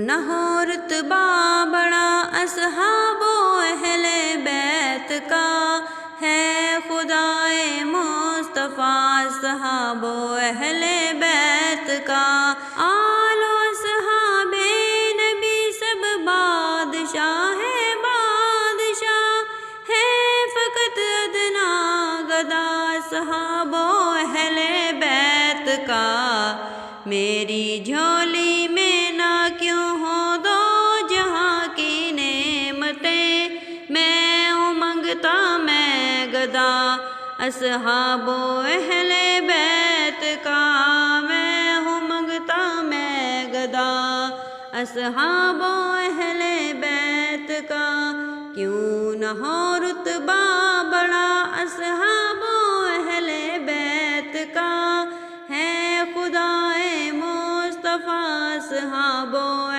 نہ ہو رتبہ بڑا اصحاب و اہل بیت کا، ہے خدائے مصطفیٰ صحاب و اہل بیت کا۔ آل و اصحاب نبی سب بادشاہ بادشاہ، ہے فقط ادنا گدا صحاب و اہل بیت کا۔ میری جھولی میں نہ کیوں ہو دو جہاں کی نعمتیں، میں ہوں منگتا میں گدا اصحاب و اہل بیت کا، میں ہوں منگتا میں گدا اصحاب و اہل بیت کا۔ کیوں نہ ہو رتبہ بڑا اصحاب و اہل بیت کا، ہے خدائے مصطفیٰ صحاب و